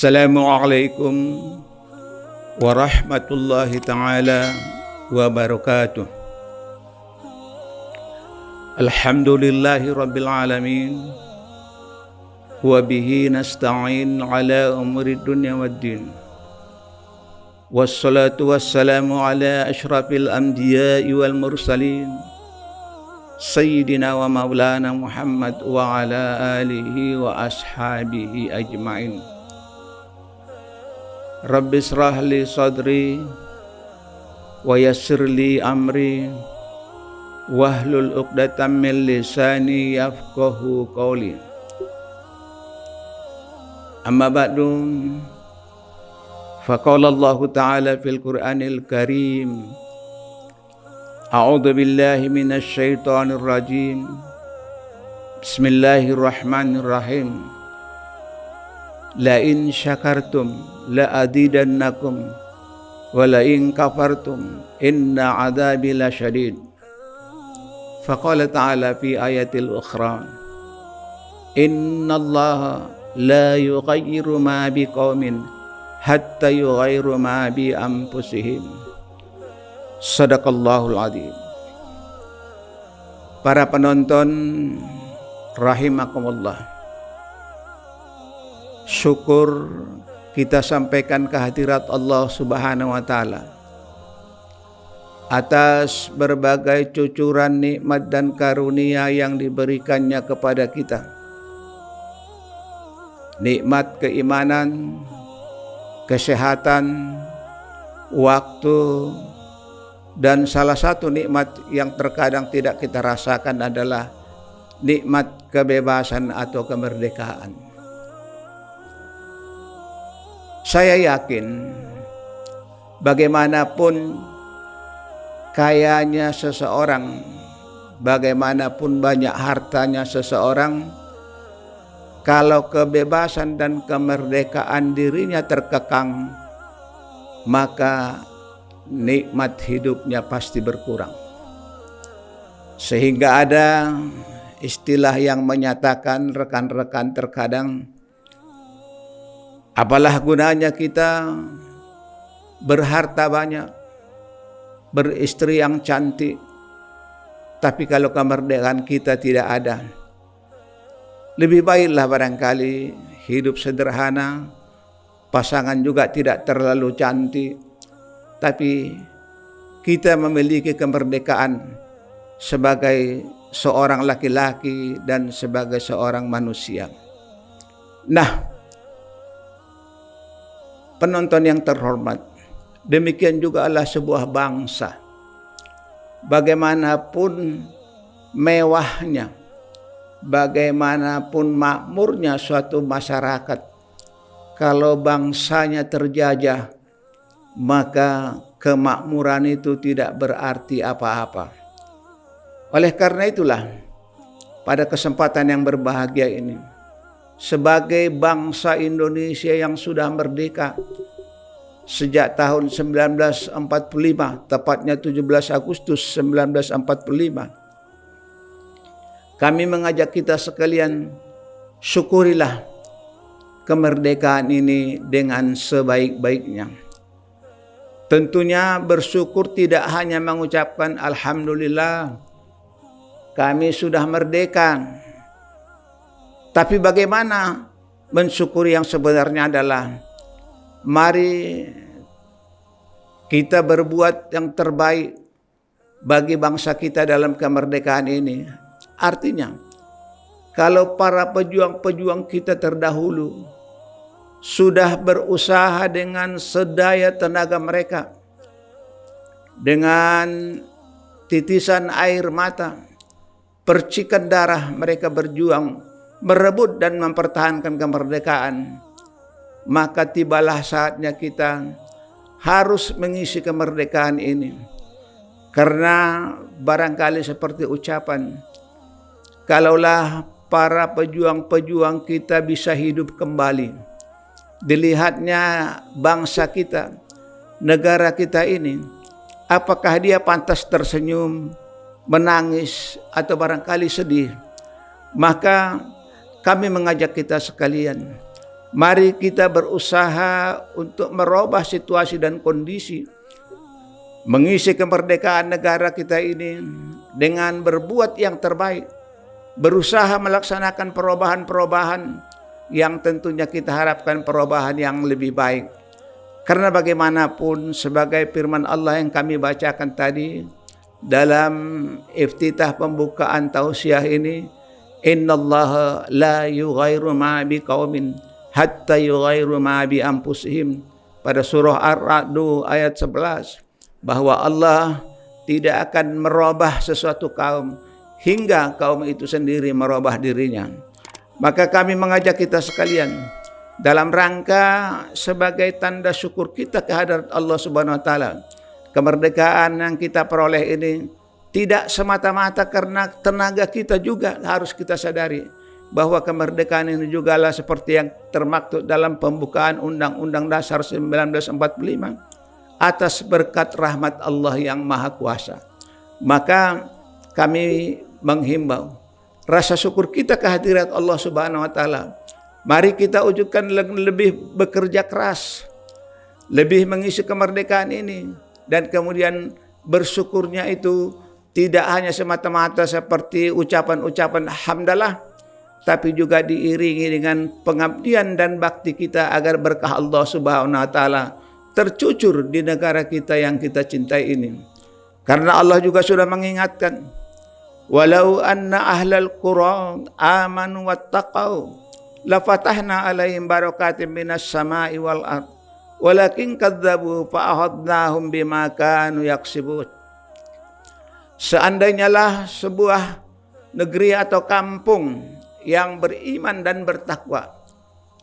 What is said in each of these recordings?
Assalamualaikum warahmatullahi ta'ala wabarakatuh. Alhamdulillahi rabbil alamin. Wa bihi nasta'in ala umuri dunya waddin. Wassalatu wassalamu ala ashrafil anbiya'i wal mursalin, Sayyidina wa maulana Muhammad wa ala alihi wa ashabihi ajma'in. Rabbi israh li sadri wa yassir li amri wahlul uqdatam min lisani yafqahu qawli. Amma ba'du, faqala Allah ta'ala fil Qur'anil Karim, a'udzu billahi minasy syaithanir rajim. Bismillahirrahmanirrahim. La in syakartum la azidannakum wa la in kafartum inna adzabi lasyadid. Faqala ta'ala fi ayatil ukhra, innallaha la yughayyiru ma biqaumin hatta yughayyiru ma bi anfusihim. Sadaqallahul adzim. Para penonton rahimakumullah, syukur kita sampaikan kehadirat Allah Subhanahu wa Ta'ala atas berbagai cucuran nikmat dan karunia yang diberikannya kepada kita. Nikmat keimanan, kesehatan, waktu, dan salah satu nikmat yang terkadang tidak kita rasakan adalah nikmat kebebasan atau kemerdekaan. Saya yakin bagaimanapun kayanya seseorang, bagaimanapun banyak hartanya seseorang, kalau kebebasan dan kemerdekaan dirinya terkekang, maka nikmat hidupnya pasti berkurang. Sehingga ada istilah yang menyatakan rekan-rekan terkadang, apalah gunanya kita berharta banyak, beristri yang cantik, tapi kalau kemerdekaan kita tidak ada. Lebih baiklah barangkali hidup sederhana, pasangan juga tidak terlalu cantik, tapi kita memiliki kemerdekaan sebagai seorang laki-laki dan sebagai seorang manusia. Nah, penonton yang terhormat, demikian juga adalah sebuah bangsa. Bagaimanapun mewahnya, bagaimanapun makmurnya suatu masyarakat, kalau bangsanya terjajah, maka kemakmuran itu tidak berarti apa-apa. Oleh karena itulah, pada kesempatan yang berbahagia ini, sebagai bangsa Indonesia yang sudah merdeka sejak tahun 1945, tepatnya 17 Agustus 1945, kami mengajak kita sekalian, syukurilah kemerdekaan ini dengan sebaik-baiknya. Tentunya bersyukur tidak hanya mengucapkan alhamdulillah kami sudah merdeka, tapi bagaimana mensyukuri yang sebenarnya adalah mari kita berbuat yang terbaik bagi bangsa kita dalam kemerdekaan ini. Artinya, kalau para pejuang-pejuang kita terdahulu sudah berusaha dengan sedaya tenaga mereka, dengan titisan air mata, percikan darah mereka berjuang merebut dan mempertahankan kemerdekaan, maka tibalah saatnya kita harus mengisi kemerdekaan ini. Karena barangkali seperti ucapan, kalaulah para pejuang-pejuang kita bisa hidup kembali, dilihatnya bangsa kita, negara kita ini, apakah dia pantas tersenyum, menangis, atau barangkali sedih? Maka kami mengajak kita sekalian, Mari kita berusaha untuk merubah situasi dan kondisi, mengisi kemerdekaan negara kita ini dengan berbuat yang terbaik, berusaha melaksanakan perubahan-perubahan yang tentunya kita harapkan perubahan yang lebih baik. Karena bagaimanapun sebagai firman Allah yang kami bacakan tadi dalam iftitah pembukaan tausiah ini, innallaha la yughayyiru ma biqaumin hatta yughayyiru ma bi anfusihim, pada surah Ar-Ra'd ayat 11, bahwa Allah tidak akan merubah sesuatu kaum hingga kaum itu sendiri merubah dirinya. Maka kami mengajak kita sekalian dalam rangka sebagai tanda syukur kita kehadirat Allah Subhanahu wa taala, kemerdekaan yang kita peroleh ini tidak semata-mata karena tenaga kita, juga harus kita sadari bahwa kemerdekaan ini juga lah seperti yang termaktub dalam pembukaan Undang-Undang Dasar 1945, atas berkat rahmat Allah yang Maha Kuasa. Maka kami menghimbau rasa syukur kita kehadirat Allah Subhanahu wa taala. Mari kita wujudkan lebih bekerja keras, lebih mengisi kemerdekaan ini, dan kemudian bersyukurnya itu tidak hanya semata-mata seperti ucapan-ucapan hamdalah, tapi juga diiringi dengan pengabdian dan bakti kita agar berkah Allah Subhanahu wa taala tercucur di negara kita yang kita cintai ini. Karena Allah juga sudah mengingatkan, walau anna ahlal qura amanu wattaqau lafatahna alaihim barakatim minas sama'i wal ard walakin kadzabu fa ahadnahum bima kanu yaksibun. Seandainya lah sebuah negeri atau kampung yang beriman dan bertakwa,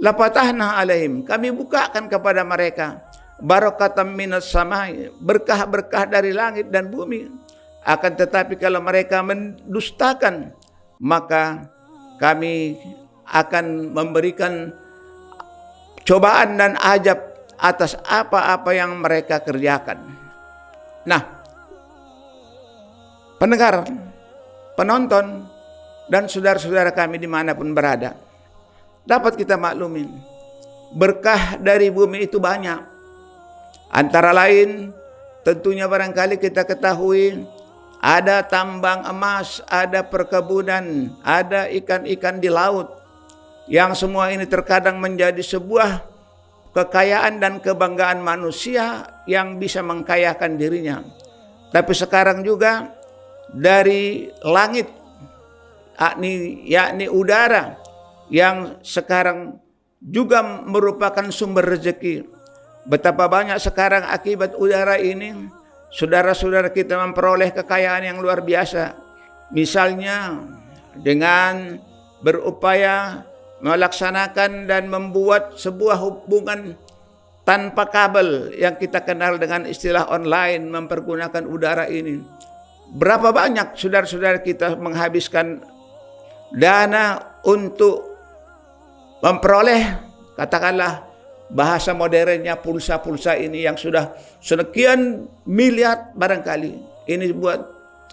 lafatahna alaihim, kami bukakan kepada mereka barakatam minas sama'i, berkah-berkah dari langit dan bumi. Akan tetapi kalau mereka mendustakan, maka kami akan memberikan cobaan dan azab atas apa-apa yang mereka kerjakan. Nah, pendengar, penonton, dan saudara-saudara kami dimanapun berada, dapat kita maklumin, berkah dari bumi itu banyak. Antara lain, tentunya barangkali kita ketahui, ada tambang emas, ada perkebunan, ada ikan-ikan di laut, yang semua ini terkadang menjadi sebuah kekayaan dan kebanggaan manusia yang bisa mengkayakan dirinya. Tapi sekarang juga dari langit, yakni udara, yang sekarang juga merupakan sumber rezeki. Betapa banyak sekarang akibat udara ini saudara-saudara kita memperoleh kekayaan yang luar biasa. Misalnya dengan berupaya melaksanakan dan membuat sebuah hubungan tanpa kabel yang kita kenal dengan istilah online, mempergunakan udara ini. Berapa banyak saudara-saudara kita menghabiskan dana untuk memperoleh, katakanlah bahasa modernnya, pulsa-pulsa ini yang sudah sekian miliar barangkali. Ini buat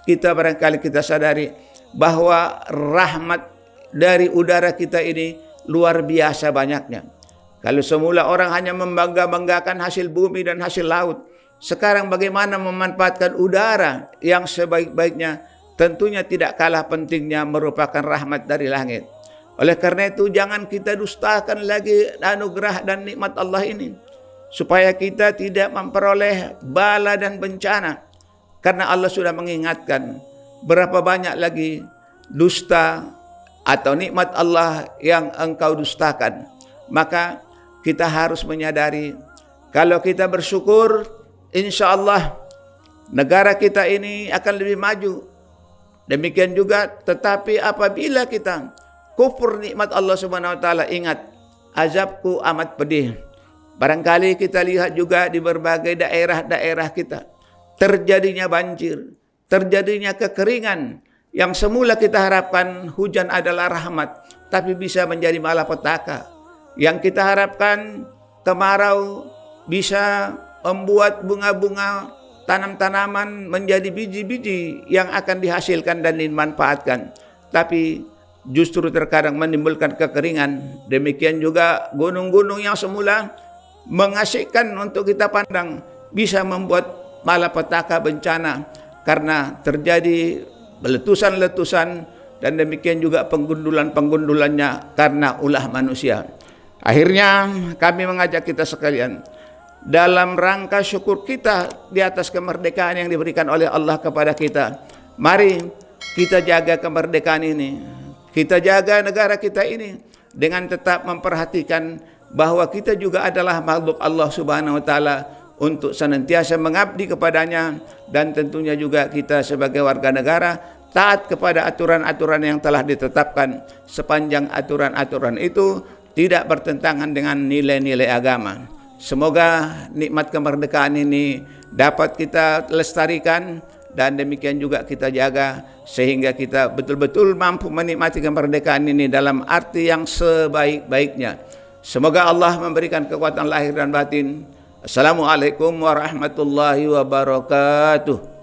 kita barangkali kita sadari bahwa rahmat dari udara kita ini luar biasa banyaknya. Kalau semula orang hanya membangga-banggakan hasil bumi dan hasil laut, sekarang bagaimana memanfaatkan udara yang sebaik-baiknya, tentunya tidak kalah pentingnya merupakan rahmat dari langit. Oleh karena itu jangan kita dustakan lagi anugerah dan nikmat Allah ini, supaya kita tidak memperoleh bala dan bencana. Karena Allah sudah mengingatkan berapa banyak lagi dusta atau nikmat Allah yang engkau dustakan. Maka kita harus menyadari, kalau kita bersyukur, insya Allah negara kita ini akan lebih maju. Demikian juga, tetapi apabila kita kufur nikmat Allah Subhanahu wa taala, ingat, azabku amat pedih. Barangkali kita lihat juga di berbagai daerah-daerah kita terjadinya banjir, terjadinya kekeringan. Yang semula kita harapkan hujan adalah rahmat, tapi bisa menjadi malapetaka. Yang kita harapkan kemarau bisa membuat bunga-bunga, tanam-tanaman menjadi biji-biji yang akan dihasilkan dan dimanfaatkan. Tapi justru terkadang menimbulkan kekeringan. Demikian juga gunung-gunung yang semula mengasyikkan untuk kita pandang bisa membuat malapetaka bencana karena terjadi letusan-letusan, dan demikian juga penggundulan-penggundulannya karena ulah manusia. Akhirnya kami mengajak kita sekalian, dalam rangka syukur kita di atas kemerdekaan yang diberikan oleh Allah kepada kita, mari kita jaga kemerdekaan ini, kita jaga negara kita ini dengan tetap memperhatikan bahwa kita juga adalah makhluk Allah Subhanahu wa taala, untuk senantiasa mengabdi kepadanya, dan tentunya juga kita sebagai warga negara taat kepada aturan-aturan yang telah ditetapkan sepanjang aturan-aturan itu tidak bertentangan dengan nilai-nilai agama. Semoga nikmat kemerdekaan ini dapat kita lestarikan dan demikian juga kita jaga sehingga kita betul-betul mampu menikmati kemerdekaan ini dalam arti yang sebaik-baiknya. Semoga Allah memberikan kekuatan lahir dan batin. Assalamualaikum warahmatullahi wabarakatuh.